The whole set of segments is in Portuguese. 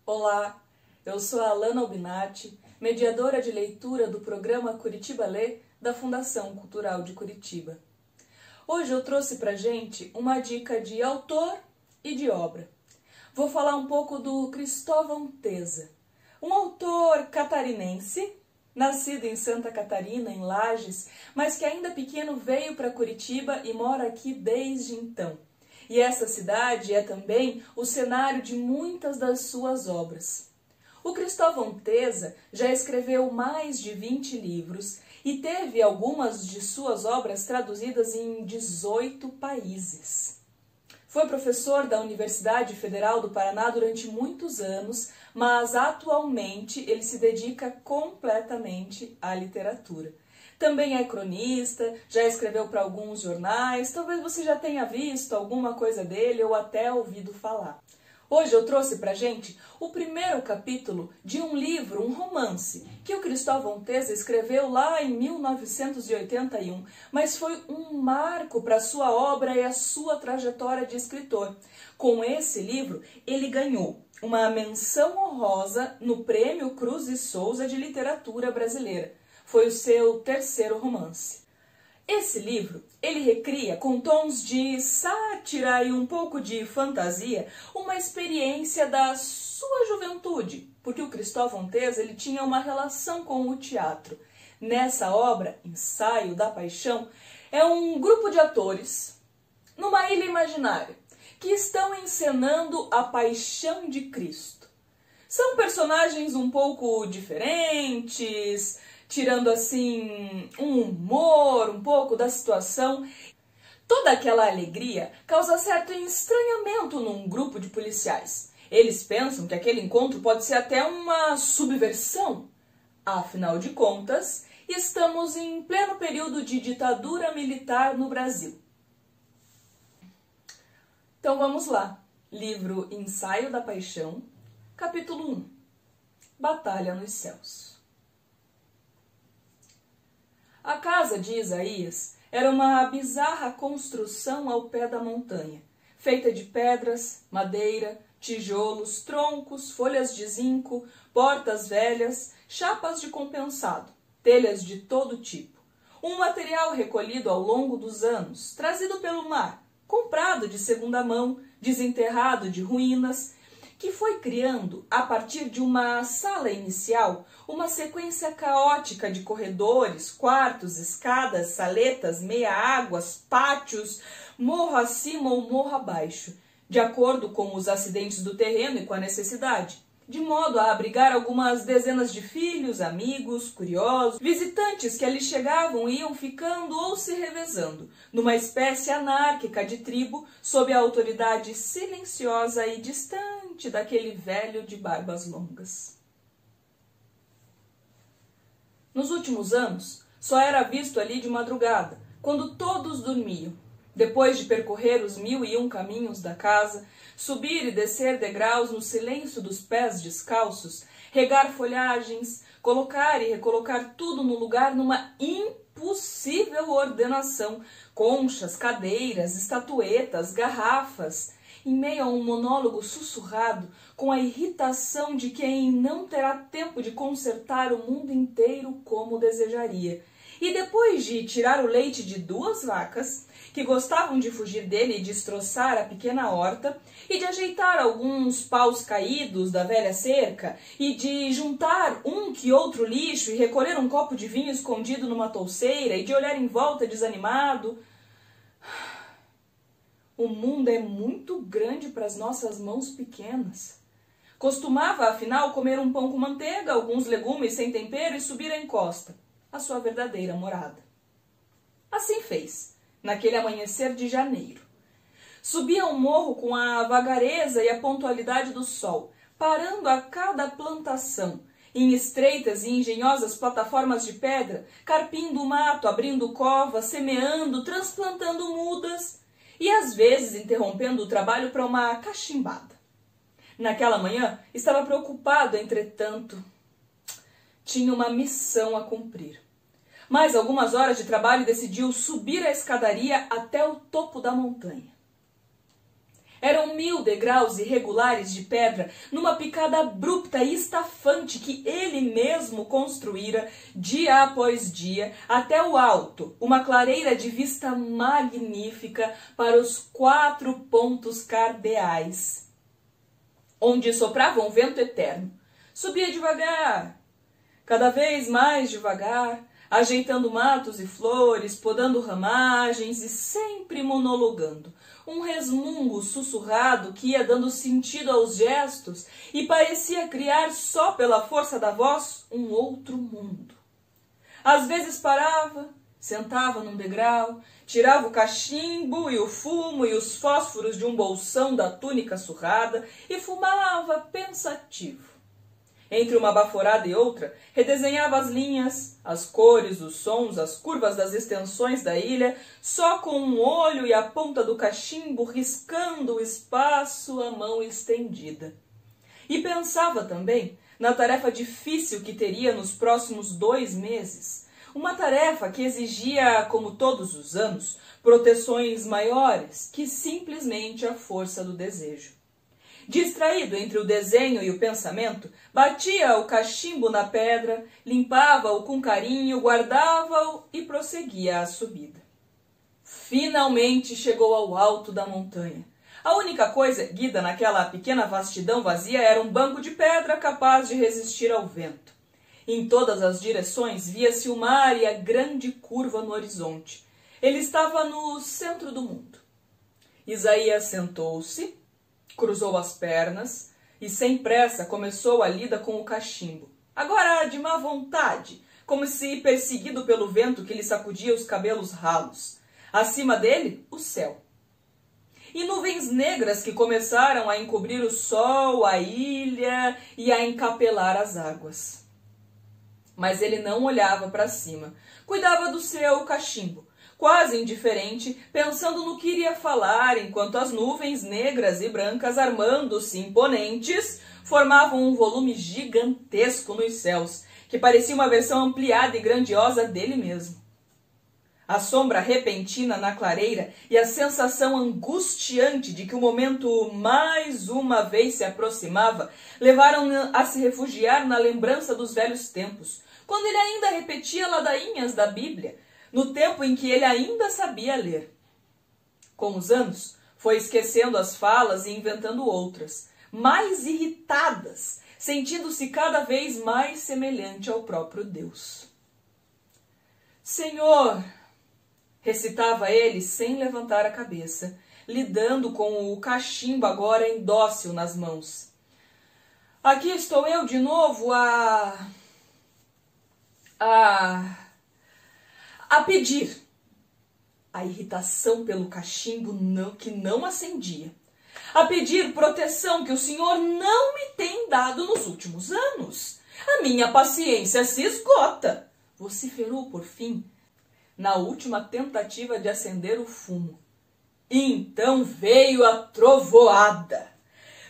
Olá, eu sou a Alana Albinati, mediadora de leitura do programa Curitiba Lê da Fundação Cultural de Curitiba. Hoje eu trouxe pra gente uma dica de autor e de obra. Vou falar um pouco do Cristóvão Teza, um autor catarinense, nascido em Santa Catarina, em Lages, mas que ainda pequeno veio para Curitiba e mora aqui desde então. E essa cidade é também o cenário de muitas das suas obras. O Cristóvão Teza já escreveu mais de 20 livros e teve algumas de suas obras traduzidas em 18 países. Foi professor da Universidade Federal do Paraná durante muitos anos, mas atualmente ele se dedica completamente à literatura. Também é cronista, já escreveu para alguns jornais, talvez você já tenha visto alguma coisa dele ou até ouvido falar. Hoje eu trouxe pra gente o primeiro capítulo de um livro, um romance, que o Cristóvão Teza escreveu lá em 1981, mas foi um marco para a sua obra e a sua trajetória de escritor. Com esse livro, ele ganhou uma menção honrosa no Prêmio Cruz e Souza de Literatura Brasileira. Foi o seu terceiro romance. Esse livro, ele recria, com tons de sátira e um pouco de fantasia, uma experiência da sua juventude, porque o Cristóvão Teza ele tinha uma relação com o teatro. Nessa obra, Ensaio da Paixão, é um grupo de atores, numa ilha imaginária, que estão encenando a Paixão de Cristo. São personagens um pouco diferentes, tirando assim um humor, um pouco da situação. Toda aquela alegria causa certo estranhamento num grupo de policiais. Eles pensam que aquele encontro pode ser até uma subversão. Afinal de contas, estamos em pleno período de ditadura militar no Brasil. Então vamos lá. Livro Ensaio da Paixão, capítulo 1. Batalha nos Céus. A casa de Isaías era uma bizarra construção ao pé da montanha, feita de pedras, madeira, tijolos, troncos, folhas de zinco, portas velhas, chapas de compensado, telhas de todo tipo. Um material recolhido ao longo dos anos, trazido pelo mar, comprado de segunda mão, desenterrado de ruínas, que foi criando, a partir de uma sala inicial, uma sequência caótica de corredores, quartos, escadas, saletas, meia-águas, pátios, morro acima ou morro abaixo, de acordo com os acidentes do terreno e com a necessidade, de modo a abrigar algumas dezenas de filhos, amigos, curiosos, visitantes que ali chegavam e iam ficando ou se revezando, numa espécie anárquica de tribo, sob a autoridade silenciosa e distante daquele velho de barbas longas. Nos últimos anos, só era visto ali de madrugada, quando todos dormiam. Depois de percorrer os 1001 caminhos da casa, subir e descer degraus no silêncio dos pés descalços, regar folhagens, colocar e recolocar tudo no lugar numa impossível ordenação, conchas, cadeiras, estatuetas, garrafas, em meio a um monólogo sussurrado, com a irritação de quem não terá tempo de consertar o mundo inteiro como desejaria. E depois de tirar o leite de 2 vacas, que gostavam de fugir dele e destroçar a pequena horta, e de ajeitar alguns paus caídos da velha cerca, e de juntar um que outro lixo e recolher um copo de vinho escondido numa touceira, e de olhar em volta desanimado. O mundo é muito grande para as nossas mãos pequenas. Costumava, afinal, comer um pão com manteiga, alguns legumes sem tempero e subir a encosta, a sua verdadeira morada. Assim fez, naquele amanhecer de janeiro. Subia um morro com a vagareza e a pontualidade do sol, parando a cada plantação, em estreitas e engenhosas plataformas de pedra, carpindo o mato, abrindo covas, semeando, transplantando mudas, e às vezes interrompendo o trabalho para uma cachimbada. Naquela manhã estava preocupado, entretanto. Tinha uma missão a cumprir. Mais algumas horas de trabalho e decidiu subir a escadaria até o topo da montanha. Eram 1000 degraus irregulares de pedra, numa picada abrupta e estafante que ele mesmo construíra dia após dia, até o alto, uma clareira de vista magnífica para os 4 pontos cardeais, onde soprava um vento eterno. Subia devagar, cada vez mais devagar, ajeitando matos e flores, podando ramagens e sempre monologando. Um resmungo sussurrado que ia dando sentido aos gestos e parecia criar só pela força da voz um outro mundo. Às vezes parava, sentava num degrau, tirava o cachimbo e o fumo e os fósforos de um bolsão da túnica surrada e fumava pensativo. Entre uma baforada e outra, redesenhava as linhas, as cores, os sons, as curvas das extensões da ilha, só com um olho e a ponta do cachimbo riscando o espaço à mão estendida. E pensava também na tarefa difícil que teria nos próximos 2 meses. Uma tarefa que exigia, como todos os anos, proteções maiores que simplesmente a força do desejo. Distraído entre o desenho e o pensamento, batia o cachimbo na pedra, limpava-o com carinho, guardava-o e prosseguia a subida. Finalmente chegou ao alto da montanha. A única coisa erguida naquela pequena vastidão vazia era um banco de pedra capaz de resistir ao vento. Em todas as direções via-se o mar e a grande curva no horizonte. Ele estava no centro do mundo. Isaías sentou-se, cruzou as pernas e, sem pressa, começou a lida com o cachimbo. Agora de má vontade, como se perseguido pelo vento que lhe sacudia os cabelos ralos. Acima dele, o céu. E nuvens negras que começaram a encobrir o sol, a ilha e a encapelar as águas. Mas ele não olhava para cima. Cuidava do seu cachimbo, quase indiferente, pensando no que iria falar, enquanto as nuvens negras e brancas, armando-se imponentes, formavam um volume gigantesco nos céus, que parecia uma versão ampliada e grandiosa dele mesmo. A sombra repentina na clareira e a sensação angustiante de que o momento mais uma vez se aproximava levaram-no a se refugiar na lembrança dos velhos tempos, quando ele ainda repetia ladainhas da Bíblia, no tempo em que ele ainda sabia ler. Com os anos, foi esquecendo as falas e inventando outras, mais irritadas, sentindo-se cada vez mais semelhante ao próprio Deus. Senhor, recitava ele sem levantar a cabeça, lidando com o cachimbo agora indócil nas mãos. Aqui estou eu de novo a pedir. A irritação pelo cachimbo que não acendia. A pedir proteção que o Senhor não me tem dado nos últimos anos. A minha paciência se esgota, vociferou por fim, na última tentativa de acender o fumo. Então veio a trovoada.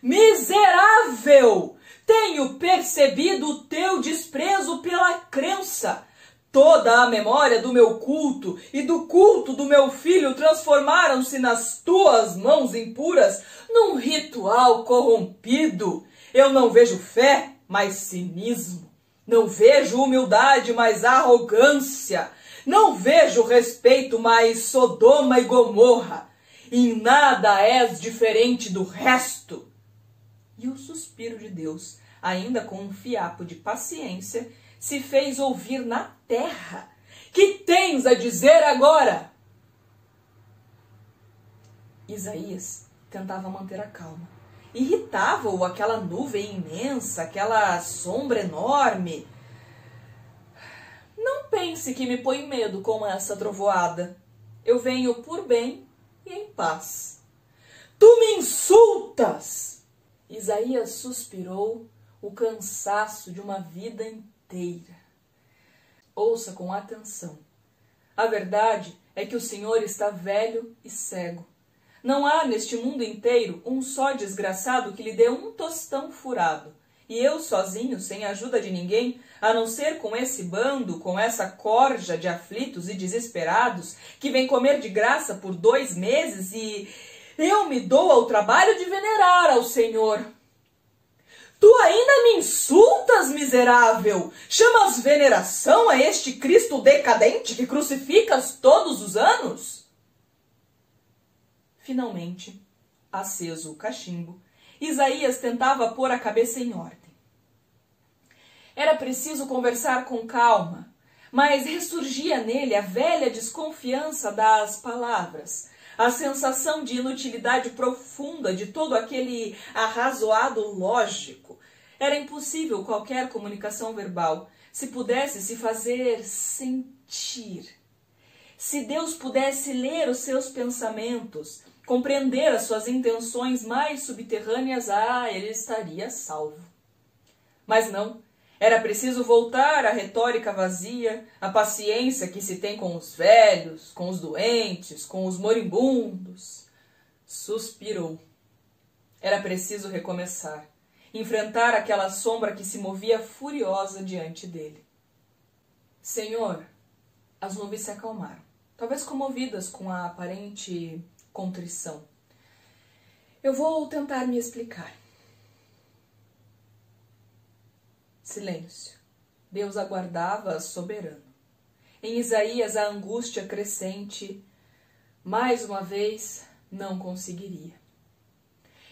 Miserável! Tenho percebido o teu desprezo pela crença. Toda a memória do meu culto e do culto do meu filho transformaram-se nas tuas mãos impuras num ritual corrompido. Eu não vejo fé, mas cinismo. Não vejo humildade, mas arrogância. Não vejo respeito, mas Sodoma e Gomorra. Em nada és diferente do resto. E o suspiro de Deus, ainda com um fiapo de paciência, se fez ouvir na terra. Que tens a dizer agora? Isaías tentava manter a calma. Irritava-o aquela nuvem imensa, aquela sombra enorme. Não pense que me põe medo com essa trovoada. Eu venho por bem e em paz. Tu me insultas! Isaías suspirou o cansaço de uma vida inteira. Ouça com atenção. A verdade é que o Senhor está velho e cego. Não há neste mundo inteiro um só desgraçado que lhe dê um tostão furado. E eu sozinho, sem a ajuda de ninguém, a não ser com esse bando, com essa corja de aflitos e desesperados, que vem comer de graça por 2 meses, e eu me dou ao trabalho de venerar ao Senhor. Tu ainda me insultas, miserável? Chamas veneração a este Cristo decadente que crucificas todos os anos? Finalmente, aceso o cachimbo, Isaías tentava pôr a cabeça em ordem. Era preciso conversar com calma, mas ressurgia nele a velha desconfiança das palavras, a sensação de inutilidade profunda de todo aquele arrazoado lógico. Era impossível qualquer comunicação verbal, se pudesse se fazer sentir. Se Deus pudesse ler os seus pensamentos, compreender as suas intenções mais subterrâneas, ele estaria salvo. Mas não, era preciso voltar à retórica vazia, à paciência que se tem com os velhos, com os doentes, com os moribundos. Suspirou. Era preciso recomeçar, enfrentar aquela sombra que se movia furiosa diante dele. Senhor, as nuvens se acalmaram, talvez comovidas com a aparente contrição. Eu vou tentar me explicar. Silêncio. Deus aguardava soberano. Em Isaías a angústia crescente, mais uma vez, não conseguiria.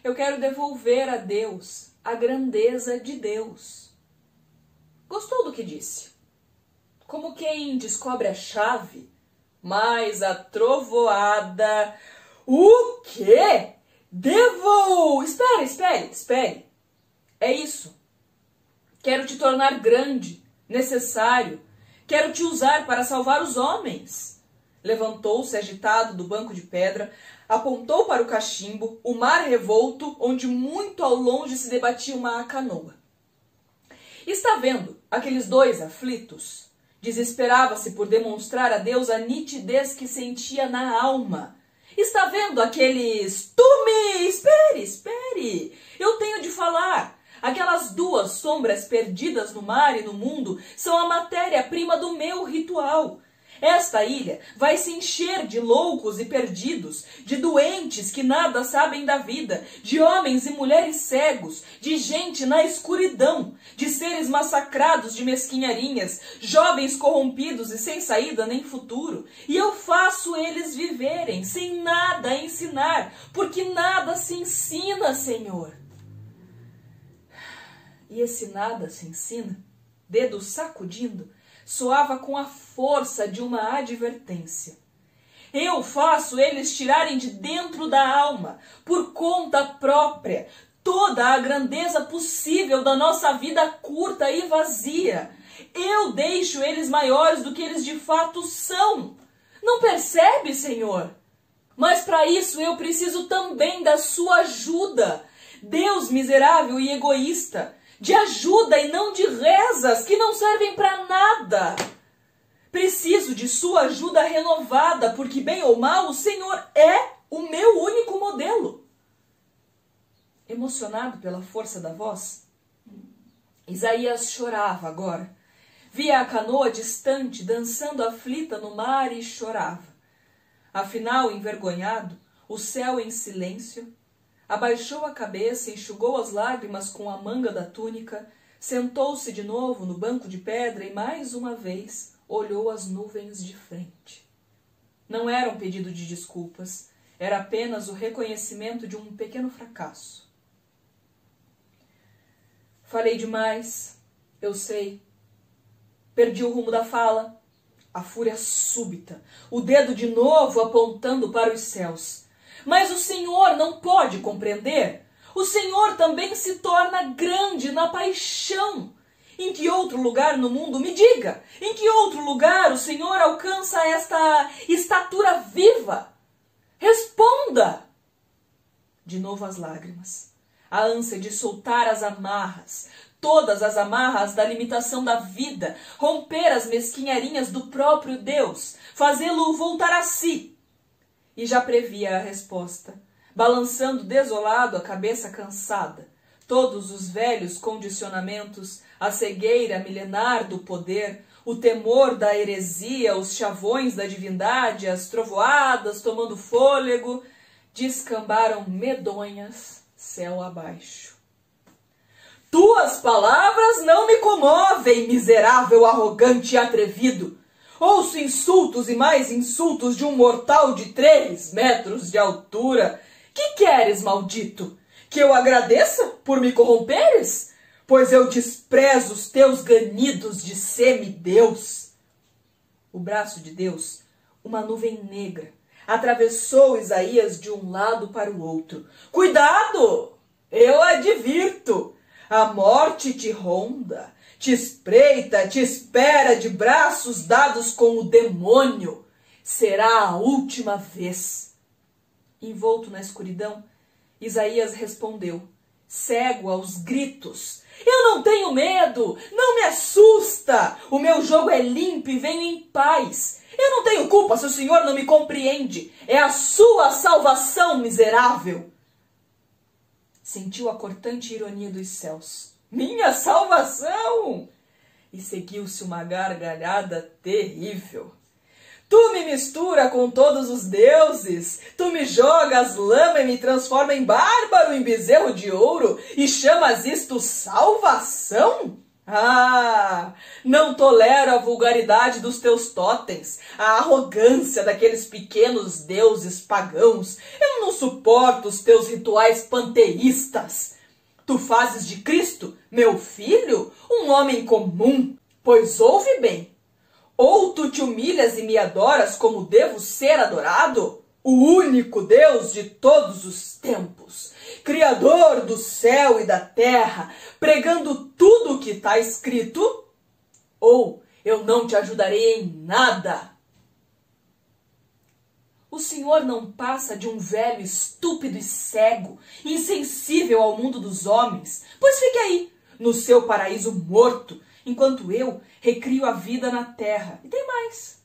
Eu quero devolver a Deus a grandeza de Deus. Gostou do que disse? Como quem descobre a chave, mas a trovoada... O quê? Espere. É isso. Quero te tornar grande, necessário. Quero te usar para salvar os homens. Levantou-se agitado do banco de pedra, apontou para o cachimbo, o mar revolto, onde muito ao longe se debatia uma canoa. Está vendo aqueles 2 aflitos? Desesperava-se por demonstrar a Deus a nitidez que sentia na alma. Está vendo aqueles... Espere! Eu tenho de falar. Aquelas 2 sombras perdidas no mar e no mundo são a matéria-prima do meu ritual. Esta ilha vai se encher de loucos e perdidos, de doentes que nada sabem da vida, de homens e mulheres cegos, de gente na escuridão, de seres massacrados de mesquinharinhas, jovens corrompidos e sem saída nem futuro. E eu faço eles viverem sem nada a ensinar, porque nada se ensina, Senhor. E esse nada se ensina, dedo sacudindo, soava com a força de uma advertência. Eu faço eles tirarem de dentro da alma, por conta própria, toda a grandeza possível da nossa vida curta e vazia. Eu deixo eles maiores do que eles de fato são. Não percebe, Senhor? Mas para isso eu preciso também da sua ajuda. Deus miserável e egoísta, de ajuda e não de rezas que não servem para nada. Preciso de sua ajuda renovada, porque bem ou mal o Senhor é o meu único modelo. Emocionado pela força da voz, Isaías chorava agora. Via a canoa distante, dançando aflita no mar e chorava. Afinal, envergonhado, o céu em silêncio, abaixou a cabeça, enxugou as lágrimas com a manga da túnica, sentou-se de novo no banco de pedra e mais uma vez olhou as nuvens de frente. Não era um pedido de desculpas, era apenas o reconhecimento de um pequeno fracasso. Falei demais, eu sei. Perdi o rumo da fala, a fúria súbita, o dedo de novo apontando para os céus. Mas o Senhor não pode compreender. O Senhor também se torna grande na paixão. Em que outro lugar no mundo, me diga, em que outro lugar o Senhor alcança esta estatura viva? Responda! De novo as lágrimas, a ânsia de soltar as amarras, todas as amarras da limitação da vida, romper as mesquinharinhas do próprio Deus, fazê-lo voltar a si. e já previa a resposta, balançando desolado a cabeça cansada. Todos os velhos condicionamentos, a cegueira milenar do poder, o temor da heresia, os chavões da divindade, as trovoadas tomando fôlego, descambaram medonhas céu abaixo. Tuas palavras não me comovem, miserável, arrogante e atrevido. Ouço insultos e mais insultos de um mortal de 3 metros de altura. Que queres, maldito? Que eu agradeça por me corromperes? Pois eu desprezo os teus ganidos de semideus. O braço de Deus, uma nuvem negra, atravessou Isaías de um lado para o outro. Cuidado! Eu advirto! A morte te ronda, te espreita, te espera de braços dados com o demônio. Será a última vez. Envolto na escuridão, Isaías respondeu, cego aos gritos. Eu não tenho medo, não me assusta. O meu jogo é limpo e venho em paz. Eu não tenho culpa se o Senhor não me compreende. É a sua salvação, miserável. Sentiu a cortante ironia dos céus. Minha salvação! E seguiu-se uma gargalhada terrível. Tu me mistura com todos os deuses, tu me jogas lama e me transforma em bárbaro, em bezerro de ouro, e chamas isto salvação? Ah, não tolero a vulgaridade dos teus totens, a arrogância daqueles pequenos deuses pagãos. Eu não suporto os teus rituais panteístas. Tu fazes de Cristo, meu filho, um homem comum, pois ouve bem. Ou tu te humilhas e me adoras como devo ser adorado? O único Deus de todos os tempos, Criador do céu e da terra, pregando tudo o que está escrito? Ou eu não te ajudarei em nada? O Senhor não passa de um velho estúpido e cego, insensível ao mundo dos homens, pois fique aí, no seu paraíso morto, enquanto eu recrio a vida na terra. E tem mais.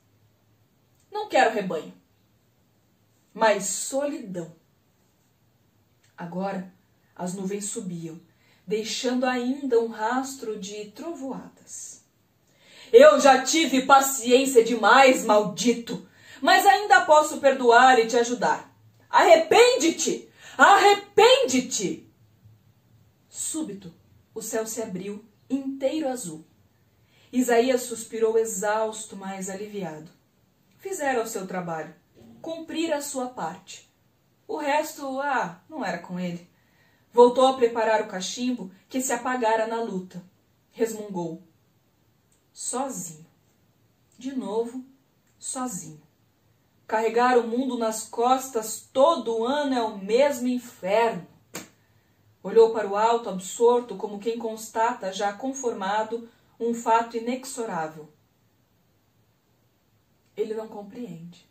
Não quero rebanho, mas solidão. Agora as nuvens subiam, deixando ainda um rastro de trovoadas. Eu já tive paciência demais, maldito, mas ainda posso perdoar e te ajudar. Arrepende-te! Arrepende-te! Súbito, o céu se abriu, inteiro azul. Isaías suspirou exausto, mas aliviado. Fizera o seu trabalho, cumprira a sua parte. O resto, não era com ele. Voltou a preparar o cachimbo que se apagara na luta. Resmungou. Sozinho. De novo, sozinho. Carregar o mundo nas costas todo ano é o mesmo inferno. Olhou para o alto, absorto, como quem constata, já conformado, um fato inexorável. Ele não compreende.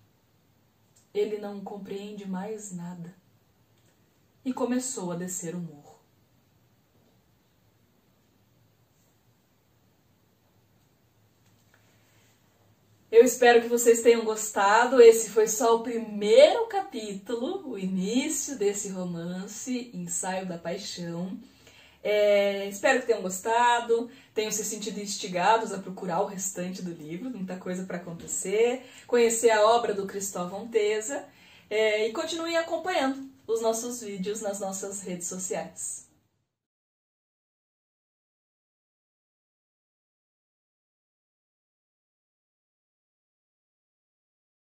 Ele não compreende mais nada. E começou a descer o morro. Eu espero que vocês tenham gostado. Esse foi só o primeiro capítulo, o início desse romance, Ensaio da Paixão. Espero que tenham gostado, tenham se sentido instigados a procurar o restante do livro, muita coisa para acontecer, conhecer a obra do Cristóvão Teza e continuem acompanhando os nossos vídeos nas nossas redes sociais.